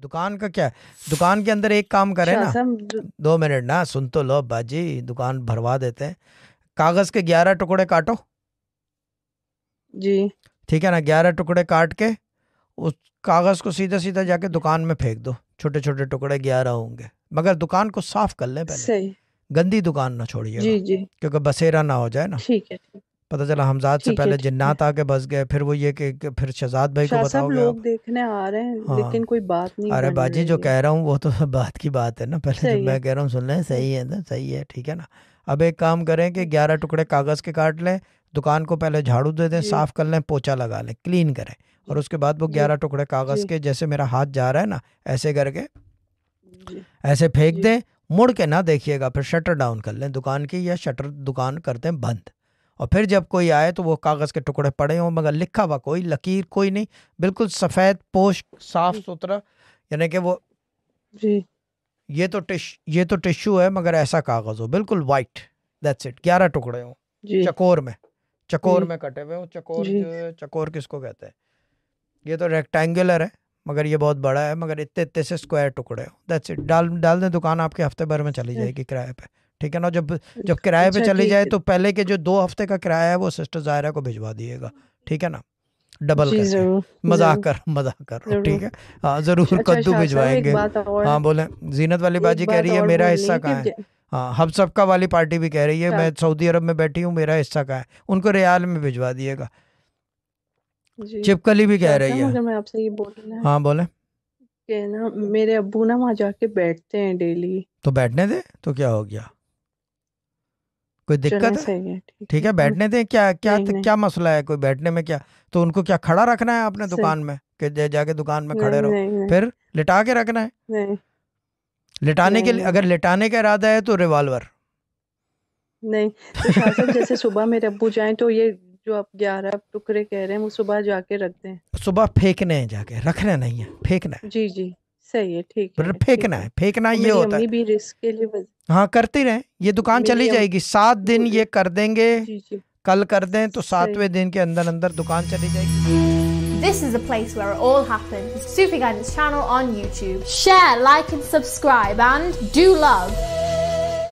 दुकान का क्या है, दुकान के अंदर एक काम करें ना, शाह 2 मिनट ना सुन तो लो बाजी, दुकान भरवा देते हैं। कागज के 11 टुकड़े काटो, जी ठीक है ना, 11 टुकड़े काट के उस कागज को सीधा सीधा जाके दुकान में फेंक दो, छोटे छोटे टुकड़े 11 होंगे, मगर दुकान को साफ कर लें पहले, सही। गंदी दुकान ना छोड़िएगा, जी जी क्योंकि बसेरा ना हो जाए ना। ठीक है पता चला हमजाद से ठीक है पहले ठीक है। जिन्नात आके बस गए, फिर वो ये कि फिर शहजाद भाई को शाह साहब बताओगे आप। लोग देखने आ रहे हैं हाँ, लेकिन कोई बात नहीं अरे बन बाजी जो रही है। कह रहा हूँ वो तो बात की बात है ना, पहले जो सही है। मैं कह रहा हूँ सुन लें, सही है ना, सही है, ठीक है ना। अब एक काम करें कि 11 टुकड़े कागज के काट लें, दुकान को पहले झाड़ू दे दें, जी साफ कर लें, पोछा लगा लें, क्लीन करें, और जी उसके बाद वो जी 11 टुकड़े कागज जी के, जैसे मेरा हाथ जा रहा है ना ऐसे करके जी ऐसे फेंक जी दें, मुड़ के ना देखिएगा, फिर शटर डाउन कर लें दुकान की, या शटर दुकान करते हैं बंद। और फिर जब कोई आए तो वो कागज के टुकड़े पड़े हों, मगर लिखा हुआ कोई लकीर कोई नहीं, बिल्कुल सफेद पोश साफ सुथरा, यानी कि वो जी ये तो टिश्यू है मगर ऐसा कागज हो बिल्कुल वाइट, दैट्स इट, 11 टुकड़े हों, जी चकोर जी में कटे हुए हों। चकोर जी जो है, चकोर किसको कहते हैं, ये तो रेक्टेंगुलर है मगर ये बहुत बड़ा है, मगर इतने इतने से स्क्वायर टुकड़े हो, दैट्स इट, डाल दें, दुकान आपके हफ्ते भर में चली जाएगी किराए पे, ठीक है ना। जब जब किराए पे अच्छा चली ठीक जाए है। तो पहले के जो 2 हफ्ते का किराया है वो सिस्टर जायरा को भिजवा दिएगा, ठीक है ना, डबल जी करके। जरूर मजाक जरूर कर रहा हूँ, ठीक जरूर। है। हाँ जरूर अच्छा कद्दू शाह साहब एक भिजवाएंगे। बात और, हाँ बोले, जीनत वाली एक बाजी कह बात रही है और मेरा बोलनी हिस्सा है कि कहाँ है। हाँ हम सबका वाली पार्टी भी कह रही है शाह मैं सऊदी अरब में बैठी हूँ, मेरा हिस्सा कहाँ है, उनको रियाल में भिजवा दिएगा। जी चिपकली भी कह शाह रही साहब, है। अगर मैं आपसे ये बोलना है हाँ बोले, कि ना मेरे अब्बू ना वहाँ जाके बैठते हैं डेली। तो बैठने दे, तो क्या हो गया, कोई चलें दिक्कत है, सही है ठीक ठीक है है हम। बैठने दें, क्या क्या नहीं नहीं क्या मसला है, कोई बैठने में क्या, तो उनको क्या खड़ा रखना है अपने सही। दुकान में कि जाके दुकान में खड़े नहीं रहो, नहीं नहीं फिर लिटा के रखना है। नहीं लिटाने के नहीं लिए, नहीं अगर लिटाने का इरादा है तो रिवॉल्वर। नहीं। तो शाह साहब जैसे सुबह मेरे अब्बू जाएं तो ये जो आप 11 टुकड़े कह रहे हैं वो सुबह जाके रख दें। सुबह फेंकने हैं जाके, रखना नहीं है, फेंकना है, जी जी सही है ठीक मतलब है ठीक फेंकना है। है, फेंकना और ये मेरी होता है। अम्मी भी रिस्क के लिए हाँ करते रहें, ये दुकान चली मेरी जाएगी, 7 वो दिन ये कर देंगे, जी जी कल कर दें तो सही। 7वें दिन के अंदर अंदर दुकान चली जाएगी। This is a place where it all happens. Sufi Guidance channel on YouTube. Share, like and subscribe and do love.